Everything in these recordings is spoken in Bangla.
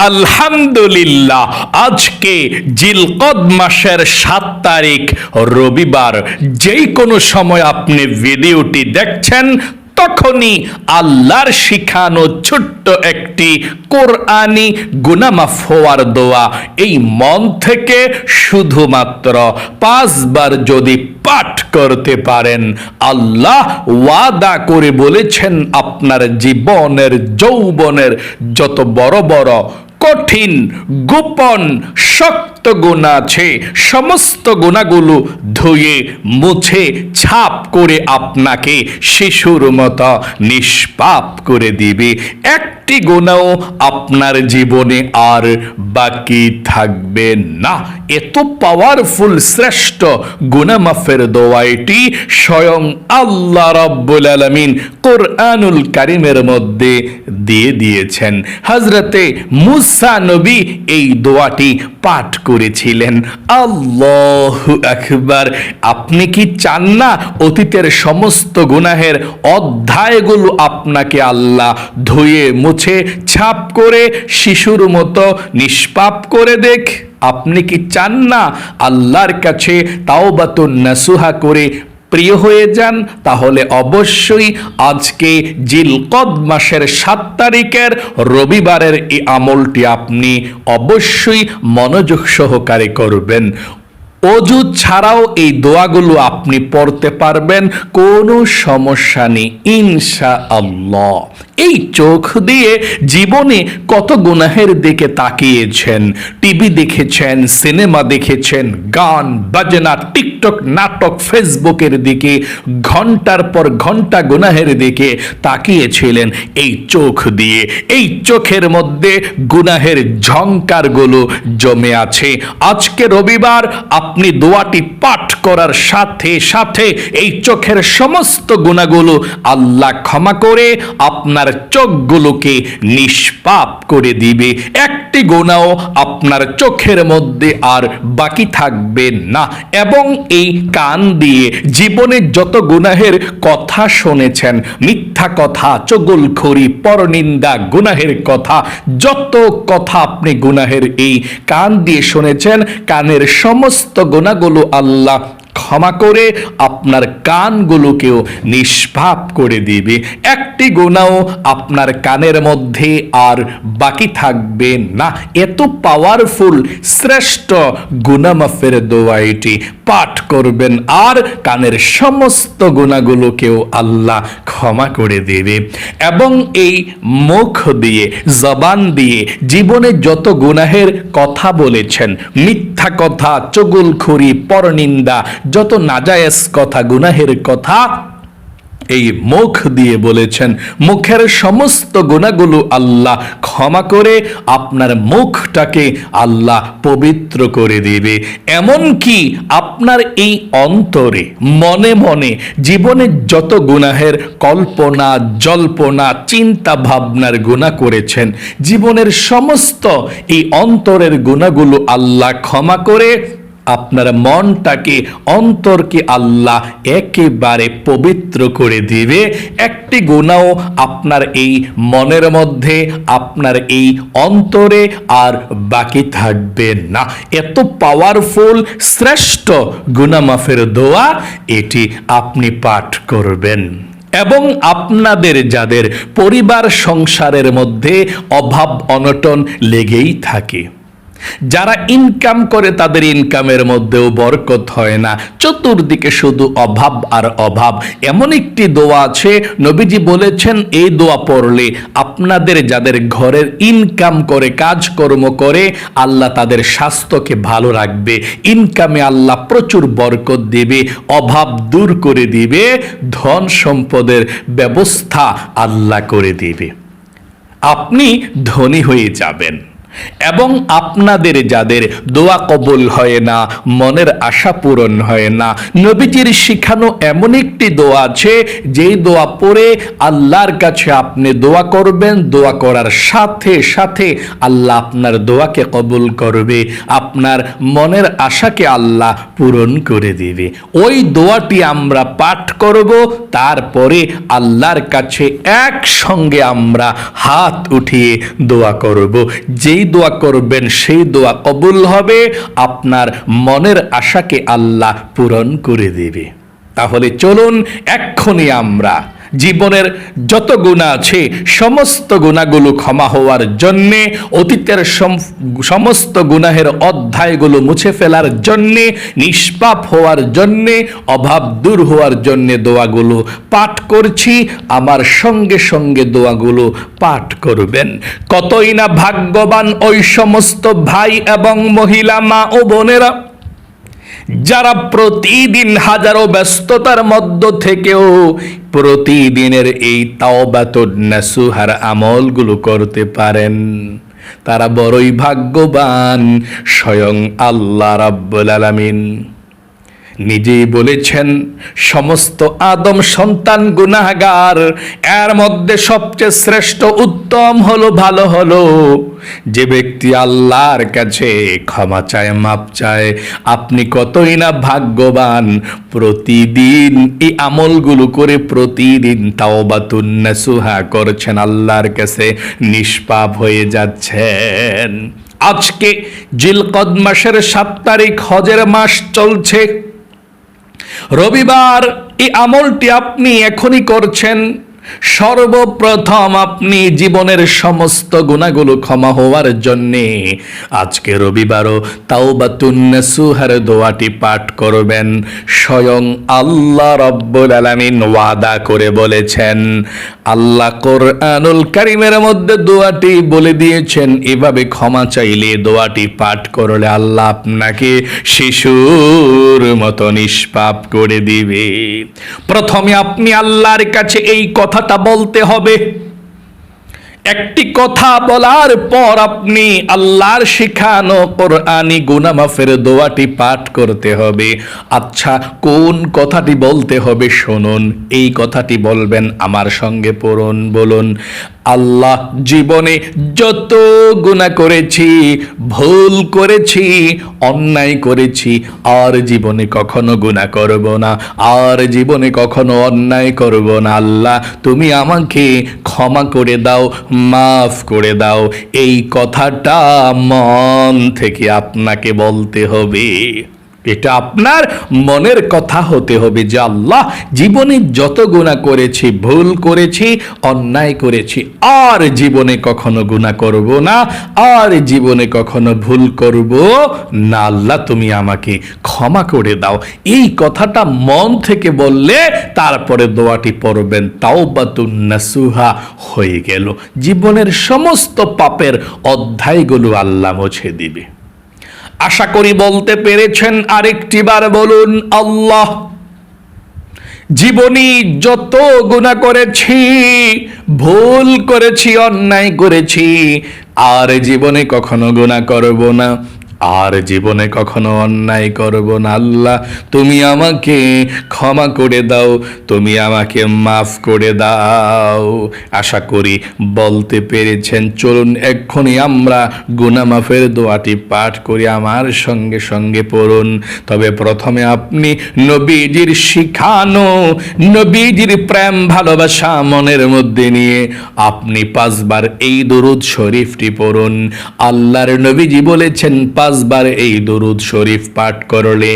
আলহামদুলিল্লাহ, আজকে জিলকদ মাসের 7 তারিখ রবিবার। যেই কোনো সময় আপনি ভিডিওটি দেখছেন তখনই আল্লাহর শিখানো ছোট্ট একটি কোরআনি গুনাহ মাফ হওয়ার দোয়া এই মন থেকে শুধুমাত্র 5 বার যদি পাঠ করতে পারেন, আল্লাহ ওয়াদা করে বলেছেন আপনার জীবনের যৌবনের যত বড় বড় কঠিন গোপন শক্ত গুনাহ আছে সমস্ত গুনাহগুলো ধুয়ে মুছে ছাপ করে আপনাকে শিশুর মতো নিষ্পাপ করে দিবে। একটি গুনাহও আপনার জীবনে আর বাকি থাকবে না। এত পাওয়ারফুল শ্রেষ্ঠ গুনাহ মাফের দোয়া এটি স্বয়ং আল্লাহ রাব্বুল আলামিন কোরআনুল কারীমের মধ্যে দিয়ে দিয়েছেন। হযরতে মুসা নবী এই দোয়াটি পাঠ করেছিলেন। আল্লাহু আকবার। আপনি কি চান না অতীতের সমস্ত গুনাহের অধ্যায়গুলো আপনাকে আল্লাহ ধুয়ে মুছে ছাপ করে শিশুর মতো নিষ্পাপ করে দেখ? আপনি কি চান না আল্লাহর কাছে তাওবাতুন নাসুহা করে প্রিয় হয়ে যান? তাহলে অবশ্যই আজকে জিলকদ মাসের 7 তারিখের রবিবারের এই আমলটি আপনি অবশ্যই মনোযোগ সহকারে করবেন। অজু ছাড়াও এই দোয়াগুলো আপনি পড়তে পারবেন, কোনো সমস্যা নেই ইনশাআল্লাহ। এই চোখ দিয়ে জীবনে কত গুনাহের দিকে তাকিয়েছেন, টিভি দেখেছেন, সিনেমা দেখেছেন, গান বাজনা, টিকটক, নাটক, ফেসবুকের দিকে ঘন্টার পর ঘন্টা গুনাহের দিকে তাকিয়েছিলেন এই চোখ দিয়ে। এই চোখের মধ্যে গুনাহের ঝংকারগুলো জমে আছে। আজকে রবিবার আপনি দোয়াটি পাঠ করার সাথে সাথে এই চোখের সমস্ত গুনাহগুলো আল্লাহ ক্ষমা করে আপনার চোখগুলোকে নিষ্পাপ করে দিবে। একটি গুনাহ আপনার চোখের মধ্যে আর বাকি থাকবে না। এবং এই কান দিয়ে জীবনে যত গুনাহের কথা শুনেছেন, মিথ্যা কথা, চুগলখড়ি, পরনিন্দা, গুনাহের কথা, যত কথা আপনি গুনাহের এই কান দিয়ে শুনেছেন, কানের সমস্ত গুনাহগুলো আল্লাহ ক্ষমা করে আপনার কানগুলোকেও নিষ্পাপ করে দিবে। একটি গুনাহ আপনার কানের মধ্যে আর বাকি থাকবে না। এত পাওয়ারফুল শ্রেষ্ঠ গুনাহ মাফের দোয়া এটি পাঠ করবেন আর কানের সমস্ত গুনাহগুলোকেও আল্লাহ ক্ষমা করে দেবে। এবং এই মুখ দিয়ে, জবান দিয়ে জীবনে যত গুনাহের কথা বলেছেন, মিথ্যা কথা, চুগলখড়ি, পরনিন্দা, যত নাজায়েজ কথা, গুনাহের কথা এই মুখ দিয়ে বলেছেন, মুখের সমস্ত গুনাহগুলো আল্লাহ ক্ষমা করে আপনার মুখটাকে আল্লাহ পবিত্র করে দিবে। এমনকি আপনার এই অন্তরে মনে মনে জীবনে যত গুনাহের কল্পনা জল্পনা চিন্তা ভাবনার গুনাহ করেছেন, জীবনের সমস্ত এই অন্তরের গুনাহগুলো আল্লাহ ক্ষমা করে আপনার মনটাকে, অন্তরকে আল্লাহ একেবারে পবিত্র করে দিবে। একটি গুনাহ আপনার এই মনের মধ্যে, আপনার এই অন্তরে আর বাকি থাকবে না। এত পাওয়ারফুল শ্রেষ্ঠ গুনাহ মাফের দোয়া এটি আপনি পাঠ করবেন। এবং আপনাদের যাদের পরিবার সংসারের মধ্যে অভাব অনটন লেগেই থাকে, যারা ইনকাম করে তাদের ইনকামের মধ্যেও বরকত হয় না, চতুর্দিকে শুধু অভাব আর অভাব, এমন একটি দোয়া আছে নবীজি বলেছেন এই দোয়া পড়লে আপনাদের যাদের ঘরের ইনকাম করে, কাজকর্ম করে, আল্লাহ তাদের স্বাস্থ্যকে ভালো রাখবে, ইনকামে আল্লাহ প্রচুর বরকত দিবে, অভাব দূর করে দিবে, ধন সম্পদের ব্যবস্থা আল্লাহ করে দিবে, আপনি ধনী হয়ে যাবেন। এবং আপনাদের যাদের দোয়া কবুল হয় না, মনের আশা পূরণ হয় না, নবীজির শিখানো এমন একটি দোয়া আছে যেই দোয়া পড়ে আল্লাহর কাছে আপনি দোয়া করবেন, দোয়া করার সাথে সাথে আল্লাহ আপনার দোয়াকে কবুল করবে, আপনার মনের আশাকে আল্লাহ পূরণ করে দিবে। ওই দোয়াটি আমরা পাঠ করব, তারপরে আল্লাহর কাছে একসঙ্গে আমরা হাত উঠিয়ে দোয়া করব। যেই দোয়া করবেন সেই দোয়া কবুল হবে, আপনার মনের আশাকে আল্লাহ পূরণ করে দেবে। তাহলে চলুন এক্ষুনি আমরা জীবনের যত গুনাহ আছে সমস্ত গুনাহগুলো ক্ষমা হওয়ার জন্যে, অতীতের সমস্ত গুনাহের অধ্যায়গুলো মুছে ফেলার জন্যে, নিষ্পাপ হওয়ার জন্যে, অভাব দূর হওয়ার জন্যে দোয়াগুলো পাঠ করছি। আমার সঙ্গে সঙ্গে দোয়াগুলো পাঠ করবেন। কতই না ভাগ্যবান ওই সমস্ত ভাই এবং মহিলা মা ও বোনেরা যারা প্রতিদিন হাজারো ব্যস্ততার মধ্য থেকেও প্রতিদিনের এই তাওবাতুন নাসুহার আমলগুলো করতে পারেন। তারা বড়ই ভাগ্যবান। স্বয়ং আল্লাহ রাব্বুল আলামিন নিজেই বলেছেন, সমস্ত আদম সন্তান গুনাহগার, এর মধ্যে সবচেয়ে শ্রেষ্ঠ উত্তম হলো, ভালো হলো যে ব্যক্তি আল্লাহর কাছে ক্ষমা চায়, মাপ চায়। আপনি কতই না ভাগ্যবান, প্রতিদিন এই আমলগুলো করে প্রতিদিন তাওবাতুন নাসুহা করছেন, আল্লাহর কাছে নিষ্পাপ হয়ে যাচ্ছেন। আজকে জিলকদ মাসের 7 তারিখ, হজের মাস চলছে। রবিবার এই আমলটি আপনি এখনই করছেন। সর্বপ্রথম আপনি জীবনের সমস্ত গুনাহগুলো ক্ষমা হওয়ার জন্যে আজকে রবিবারও তাওবাতুন নাসুহার দোয়াটি পাঠ করবেন। স্বয়ং আল্লাহ রাব্বুল আলামিন ওয়াদা করে বলেছেন, আল্লাহ কোরআনুল কারীমের মধ্যে দোয়াটি বলে দিয়েছেন, এভাবে ক্ষমা চাইলে, দোয়াটি পাঠ করলে আল্লাহ আপনাকে শিশুর মতো নিষ্পাপ করে দিবে। প্রথমে আপনি আল্লাহর কাছে এই কথাটা বলতে হবে। একটি কথা বলার পর আপনি আল্লাহর শিখানো কোরআনি গুনাহ মাফের দোয়াটি পাঠ করতে হবে। আচ্ছা, কোন কথাটি বলতে হবে শুনুন। এই কথাটি বলবেন, আমার সঙ্গে পড়ুন, বলুন, আল্লাহ, জীবনে যত গুনাহ করেছি, ভুল করেছি, অন্যায় করেছি, আর জীবনে কখনো গুনাহ করব না, আর জীবনে কখনো অন্যায় করব না। আল্লাহ, তুমি আমাকে ক্ষমা করে দাও, মাফ করে দাও। এই কথাটা মন থেকে আপনাকে বলতে হবে। এটা আপনার মনের কথা হতে হবে যে আল্লাহ, জীবনে যত গুনাহ করেছি, ভুল করেছি, অন্যায় করেছি, আর জীবনে কখনো গুনাহ করব না, আর জীবনে কখনো ভুল করব না। আল্লাহ, তুমি আমাকে ক্ষমা করে দাও। এই কথাটা মন থেকে বললে তারপরে দোয়াটি পড়বেন, তাওবাতুন নাসুহা হয়ে গেল। জীবনের সমস্ত পাপের অধ্যায়গুলো আল্লাহ মুছে দিবে। আশা করি বলতে পেরেছেন। আরেকটি বার বলুন, আল্লাহ, জীবনে যত গুনাহ করেছি, ভুল করেছি, অন্যায় করেছি, আর জীবনে কখনো গুনাহ করব না, আর জীবনে কখনো অন্যায় করব না। আল্লাহ, তুমি আমাকে ক্ষমা করে দাও, তুমি আমাকে মাফ করে দাও। আশা করি বলতে পেরেছেন। চলুন এক্ষুনি আমরা গুনাহ মাফের দোয়াটি পাঠ করি, আমার সঙ্গে সঙ্গে পড়ুন। তবে প্রথমে আপনি নবীজির শিখানো, নবীজির প্রেম ভালোবাসা মনের মধ্যে নিয়ে আপনি 5 বার এই দরুদ শরীফটি পড়ুন। আল্লাহর নবীজি বলেছেন, 5 বার এই দরুদ শরীফ পাঠ করলে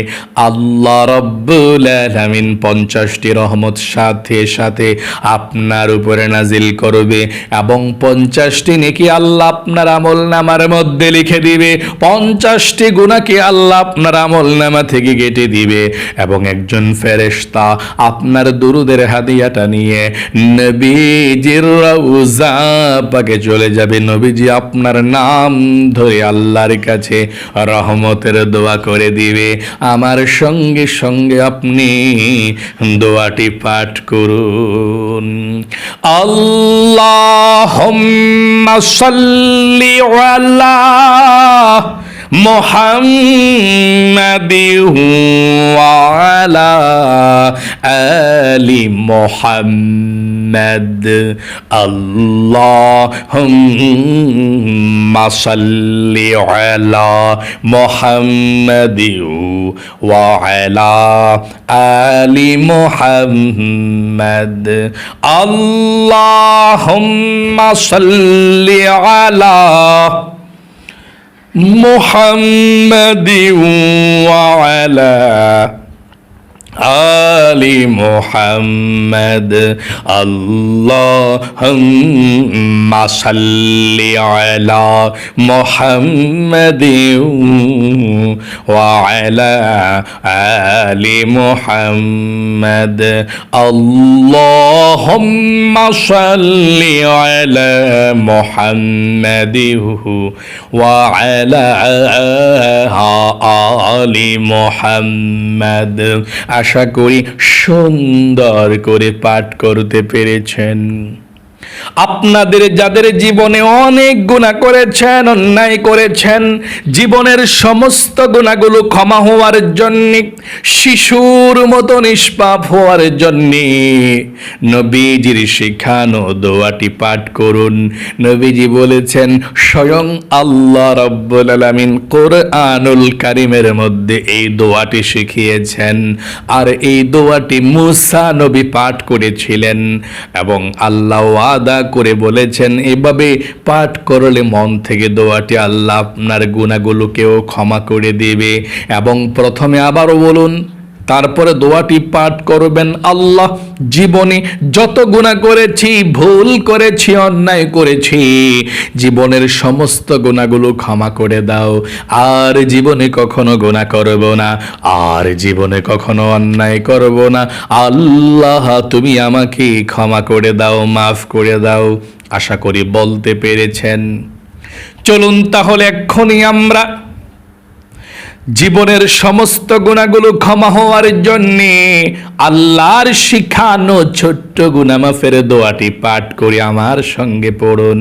আল্লাহ রাব্বুল আলামিন 50টি রহমত সাথে সাথে আপনার উপরে নাজিল করবে, এবং 50টি নেকি আল্লাহ আপনার আমলনামার মধ্যে লিখে দিবে, 50টি গুনাহকে আল্লাহ আপনার আমলনামা থেকে কেটে দিবে, এবং একজন ফেরেশতা আপনার দরুদের হাদিয়াটা নিয়ে নবীজির রওজা পাকে চলে যাবে। নবীজি আপনার নাম ধরে আল্লাহর কাছে রহমতের দোয়া করে দিবে। আমার সঙ্গে সঙ্গে আপনি দোয়াটি পাঠ করুন। আল্লাহুম্মা সাল্লি আলা মুহাম্মাদিন ওয়া আলা আলি মুহাম্মাদ। আল্লাহুম্মা সাল্লি আলা মুহাম্মাদিন ওয়া আলা আলি মুহাম্মাদ। আল্লাহুম্মা সাল্লি আলা মুহাম্মাদিন ওয়া আলা আলি মুহাম্মাদ আল্লাহুম্মা সাল্লি আলা মুহাম্মাদিন ওয়া আলা আলি মুহাম্মাদ আল্লাহুম্মা সাল্লি আলা মুহাম্মাদিন ওয়া আলা আলি মুহাম্মাদ। আশা করি সুন্দর করে পাঠ করতে পেরেছেন। আপনাদের যাদের জীবনে অনেক গুনাহ করেছেন, অন্যায় করেছেন, জীবনের সমস্ত গুনাহগুলো ক্ষমা হওয়ার জন্য, শিশুর মতো নিষ্পাপ হওয়ার জন্য নবীজির শেখানো দোয়াটি পাঠ করুন। নবীজি বলেছেন, স্বয়ং আল্লাহ রাব্বুল আলামিন কোরআনুল কারীমের মধ্যে এই দোয়াটি শিখিয়েছেন। আর এই দোয়াটি মুসা নবী পাঠ করেছিলেন এবং আল্লাহ ওয়াদা করে বলেছেন, এভাবে পাঠ করলে মন থেকে দোয়াটি আল্লাহ আপনার গুনাহগুলোকেও ক্ষমা করে দেবে। এবং প্রথমে আবারও বলুন, তারপরে দোয়াটি পাঠ করবেন, আল্লাহ জীবনে যত গুনাহ করেছি, ভুল করেছি, অন্যায় করেছি, জীবনের সমস্ত গুনাহগুলো ক্ষমা করে দাও। আর জীবনে কখনো গুনাহ করব না, আর জীবনে কখনো অন্যায় করব না। আল্লাহ তুমি আমাকে ক্ষমা করে দাও, মাফ করে দাও। আশা করি বলতে পেরেছেন। চলুন তাহলে এক্ষুনি আমরা জীবনের সমস্ত গুনাহগুলো ক্ষমা হওয়ার জন্যে আল্লাহর শিখানো ছোট্ট গুনাহ মাফের দোয়াটি পাঠ করে আমার সঙ্গে পড়ুন।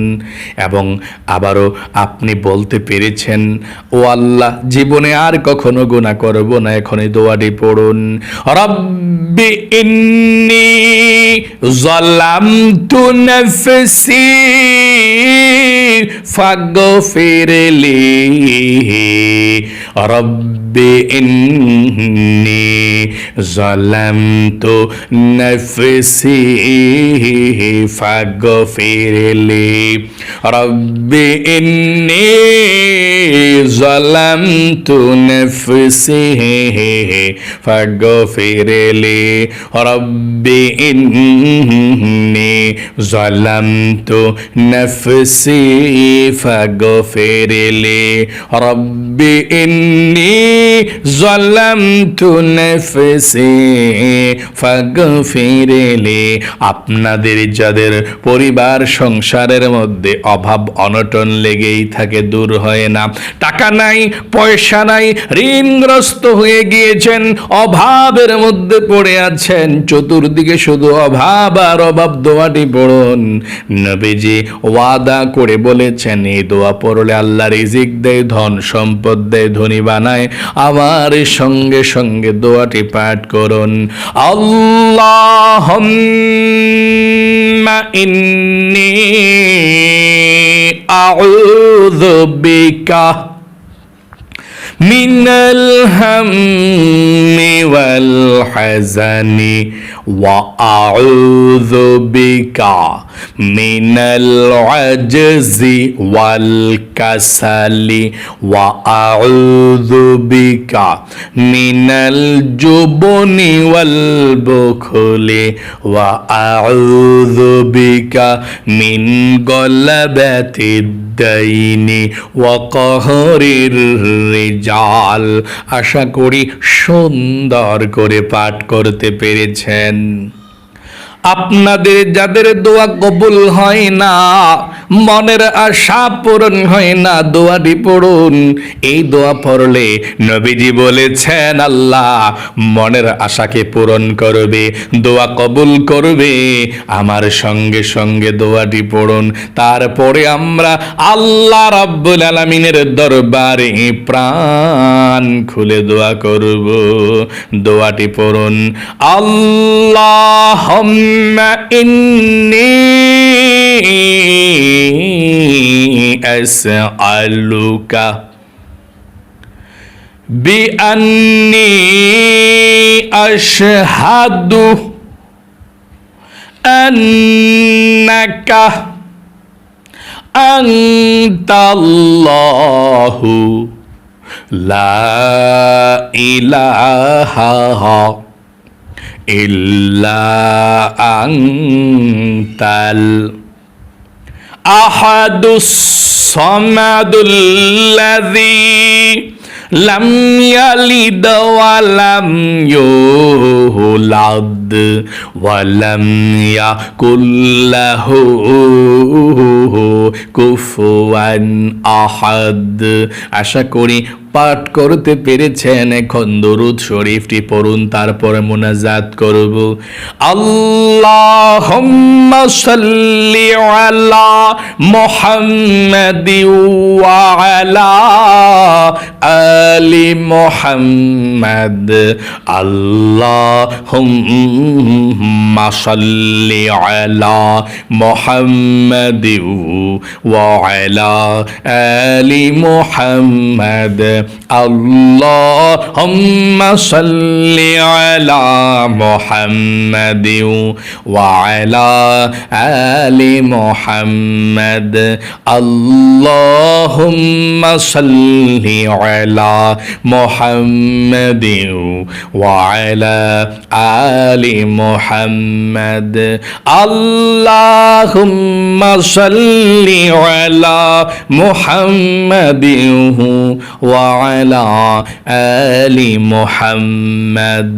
এবং আবারও আপনি বলতে পেরেছেন, ও আল্লাহ জীবনে আর কখনো গুনাহ করব না, এখন এই দোয়াটি পড়ুন। রব্বি ইন্নী যালামতু নাফসি ফাগফিরলি রব্বি ইন্নী যালামতু নাফসি ফাগফিরলি রব্বি ইন্নী যালামতু নাফসি ফাগফিরলি রব্বি ইন্নী যালামতু নাফসি ফাগফিরলি রব্বি ইন্নী যালামতু নাফসি ফাগফিরলি। আপনাদের যাদের পরিবার সংসারের মধ্যে অভাব অনটন লেগেই থাকে, দূর হয় না, টাকা নাই, পয়সা নাই, ঋণগ্রস্ত হয়ে গিয়েছেন, অভাবের মধ্যে পড়ে আছেন, চতুর্দিকে শুধু অভাব আর অভাব, দোয়াটি পড়ুন। নবীজি ওয়াদা করে বলেছেন, এই দোয়া পড়লে আল্লাহ রিজিক দেয়, ধন সম্পদ দেয়, ধনী বানায়। আমার সঙ্গে সঙ্গে দোয়াটি পাঠ করুন। আল্লাহুম্মা ইন্নী আউযু বিকা মিনাল হাম্মি ওয়াল হাযানি ওয়া আউযু বিকা মিনাল আজজি ওয়াল কাসালি ওয়া আউযু বিকা মিনাল জুবনি ওয়াল বুখলি ওয়া আউযু বিকা মিন গলাবাতিদ দাইনি ওয়া কাহরির রিজাল। আশা করি সুন্দর করে পাঠ করতে পেরেছেন। আপনাদের যাদের দোয়া কবুল হয় না, মনের আশা পূরণ হয় না, দোয়াটি পড়ুন। এই দোয়া পড়লে নবীজি বলেছেন, আল্লাহ মনের আশাকে পূরণ করবে, দোয়া কবুল করবে। আমার সঙ্গে সঙ্গে দোয়াটি পড়ুন। তারপরে আমরা আল্লাহ রাব্বুল আলামিনের দরবারে প্রাণ খুলে দোয়া করব। দোয়াটি পড়ুন। আল্লাহুম্মা ইন্নী আসআলুকা বিআন্নী আশহাদু আন্নাকা আনতাল্লাহু লা ইলাহা ইল্লা আনতাল আহাদুস সামাদুল্লাযী লাম ইয়ালিদ ওয়া লাম ইউলাদ ওয়া লাম ইয়াকুল লাহু কুফুয়ান আহাদ। আশা করি পাঠ করতে পেরেছেন। এখন দরুদ শরীফটি পড়ুন, তারপরে মুনাজাত করব। আল্লাহুম্মা সাল্লি আলা মুহাম্মাদি ওয়া আলা আলি মুহাম্মাদ। আল্লাহুম্মা সাল্লি আলা মুহাম্মাদি ওয়া আলা আলি মুহাম্মাদ। আল্লাহুম্মা সাল্লি আলা মুহাম্মাদিন ওয়া আলা আলি মুহাম্মাদ। আল্লাহুম্মা সাল্লি আলা মুহাম্মাদিন ওয়া আলা আলি মুহাম্মাদ। আল্লাহুম্মা সাল্লি আলা মুহাম্মাদিন ওয়া আলা আলি মুহাম্মাদ।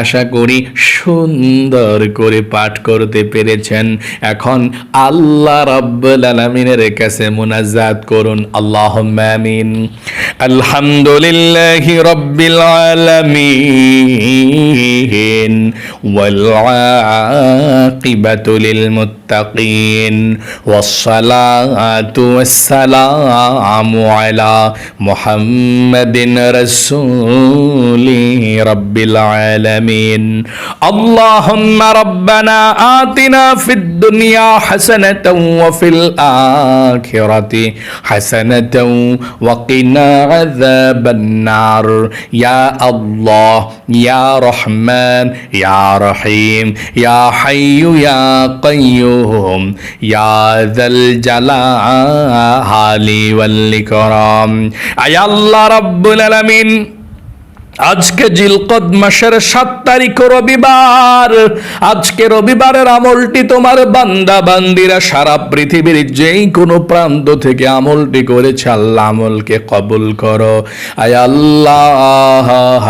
আশা করি সুন্দর করে পাঠ করতে পেরেছেন। এখন আল্লাহ রাব্বুল আলামিনের কাছে মুনাজাত করুন। আল্লাহুম্মা আমিন। আলহামদুলিল্লাহি রাব্বিল আলামিন ওয়াল আকিবাতু লিল মুত্তাকিন ওয়াস সালাতু ওয়াস সালামু আলা মুহাম্মাদিন রাসূলি রাব্বিল আলামিন। আল্লাহুম্মা রাব্বানা আতিনা ফিদ দুনিয়া হাসানাতাও ওয়া ফিল আখিরাতি হাসানাতাও ওয়া কিনা আযাবান নার। ইয়া আল্লাহ, ইয়া রহমান, ইয়া রহিম, ইয়া হাইয়্যু ইয়া কাইয়্যুম, ইয়া যাল জালালি ওয়াল ইকরাম। আয় আল্লাহ রাব্বুল আলামিন, আজকে জিলকদ মাসের 7 তারিখ রবিবার। আজকে রবিবারের আমলটি তোমার বান্দা বান্দিরা সারা পৃথিবীর যেই কোনো প্রান্ত থেকে আমলটি করেছে, আল্লাহ আমলকে কবুল করো। আয় আল্লাহ,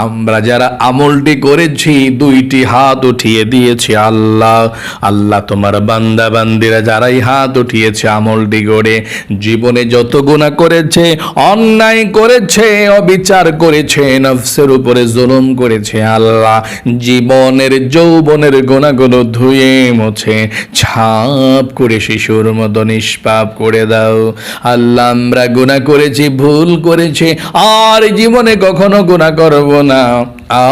আমরা যারা আমলটি করেছি 2টি হাত উঠিয়ে দিয়েছি আল্লাহ। আল্লাহ তোমার বান্দা বান্দিরা যারাই হাত উঠিয়েছে আমলটি করে জীবনে যত গুনাহ করেছে, অন্যায় করেছে, অবিচার করেছে, নফসের উপরে জুলুম করেছে, আল্লাহ জীবনের যৌবনের গুনাহগুলো ধুয়ে মুছে ছাপ করে শিশুর মতো নিষ্পাপ করে দাও। আল্লাহ আমরা গুনাহ করেছি, ভুল করেছি, আর জীবনে কখনো গুনাহ করব না,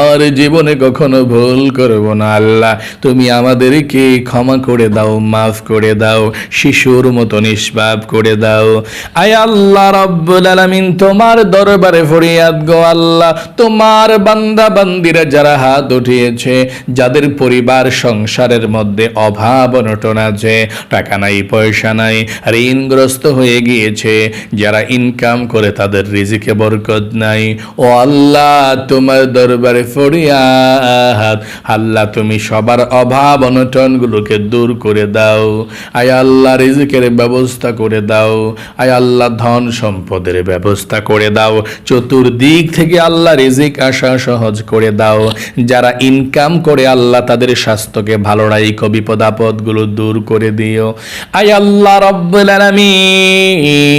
আর জীবনে কখনো ভুল করব না। আল্লাহ তুমি আমাদেরকে ক্ষমা করে দাও, মাফ করে দাও, শিশুর মতো নিষ্পাপ করে দাও। আয় আল্লাহ রাব্বুল আলামিন, তোমার দরবারে ফরিয়াদ গো আল্লাহ, তোমার বান্দা বান্দিরা যারা হাত উঠিয়েছে, যাদের পরিবার সংসারের মধ্যে অভাব অনটন আছে, টাকা নাই, পয়সা নাই, ঋণগ্রস্ত হয়ে গিয়েছে, যারা ইনকাম করে তাদের রিজিকে বরকত নাই, ও আল্লাহ তোমার দরবারে ফরিয়াদ। আল্লাহ তুমি সবার অভাব অনটন গুলোকে দূর করে দাও। আয় আল্লাহ রিজিকের ব্যবস্থা করে দাও। আয় আল্লাহ ধন সম্পদের ব্যবস্থা করে দাও। চতুর্দিক থেকে আল্লাহ রিজিক আসা সহজ করে দাও। যারা ইনকাম করে আল্লাহ তাদের স্বাস্থ্যকে ভালো রাখো, বিপদ আপদ গুলো দূর করে দিও। আয় আল্লাহ রাব্বুল আলামিন,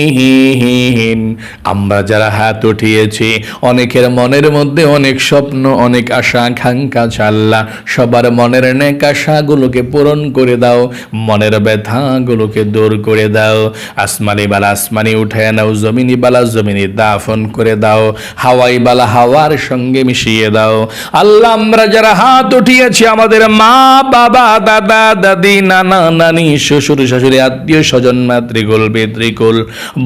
আমরা যারা হাত উঠিয়েছি অনেকের মনের মধ্যে অনেক স্বপ্ন, অনেক আশা আকাঙ্ক্ষা, আল্লাহ সবার মনের নেক আশাগুলোকে পূরণ করে দাও, মনের ব্যথাগুলোকে দূর করে দাও। আসমানি বালা আসমানি উঠায় নাও, জমিনি বালা জমিনি দাফন করে দাও, হাওয়াই বালা হাওয়ার সঙ্গে মিশিয়ে দাও। আল্লাহ আমরা যারা হাত উঠিয়েছি আমাদের মা বাবা, দাদা দাদি, নানা নানি, শ্বশুর শাশুড়ি, আত্মীয় স্বজন, মাতৃকুল পিতৃকুল,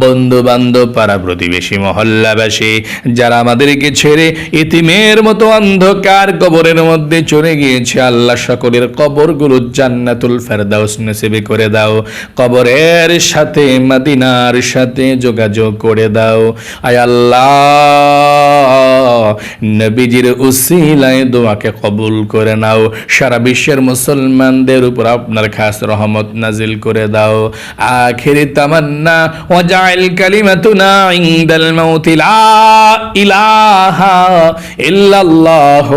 বন্ধু বান্ধব, পাড়া প্রতিবেশী, মহল্লাবাসী, যারা আমাদেরকে ছেড়ে ইতিমের মতো মতো অন্ধকার কবরের মধ্যে চলে গিয়েছে। আল্লাহ সকলের কবরগুলো জান্নাতুল ফেরদাউস নসিব করে দাও, কবরের সাথে মদিনার সাথে যোগাযোগ করে দাও। আয় আল্লাহ, নবীজির উসিলায় দোয়াকে কবুল করে নাও। সারা বিশ্বের মুসলমানদের উপর আপনার খাস রহমত নাজিল করে দাও। আখিরি তামান্না ওয়াজআল কালিমাতুনা ইনদাল মাউতি লা ইলাহা ইল্লাল্লাহ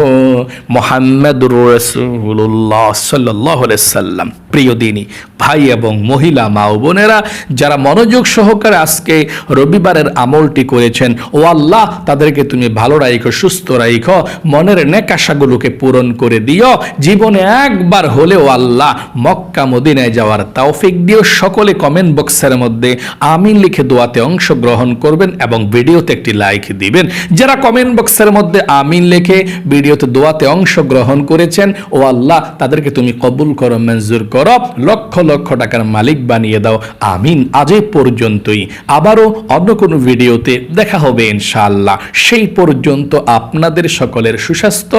মুহাম্মাদুর রাসূলুল্লাহ সাল্লাল্লাহু আলাইহি সাল্লাম। প্রিয় দিনী ভাই এবং মহিলা মা ও বোনেরা, যারা মনোযোগ সহকারে আজকে রবিবারের আমলটি করেছেন, ও আল্লাহ তাদেরকে তুমি ভালো রাখো, সুস্থ রাখো, মনের নেক আশাগুলোকে পূরণ করে দিও। জীবনে একবার হলেও আল্লাহ মক্কা মদিনায় যাওয়ার তৌফিক দিও। সকলে কমেন্ট বক্সের মধ্যে আমিন লিখে দোয়াতে অংশগ্রহণ করবেন এবং ভিডিওতে একটি লাইক দিবেন। যারা কমেন্ট বক্সের মধ্যে আমিন লিখে ভিডিওতে দোয়াতে অংশগ্রহণ করেছেন, ও আল্লাহ তাদেরকে তুমি কবুল করো, মঞ্জুর করো, লক্ষ লক্ষ টাকার মালিক বানিয়ে দাও। আমিন। আজ এই পর্যন্তই, আবারও অন্য কোনো ভিডিওতে দেখা হবে ইনশাআল্লাহ। সেই পর্যন্ত আপনাদের সকলের সুস্বাস্থ্য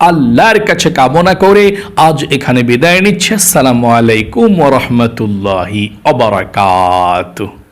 আল্লাহর কাছে কামনা করে আজ এখানে বিদায় নিচ্ছে। আসসালামু আলাইকুম ওয়া রাহমাতুল্লাহি ওয়া বারাকাতুহু।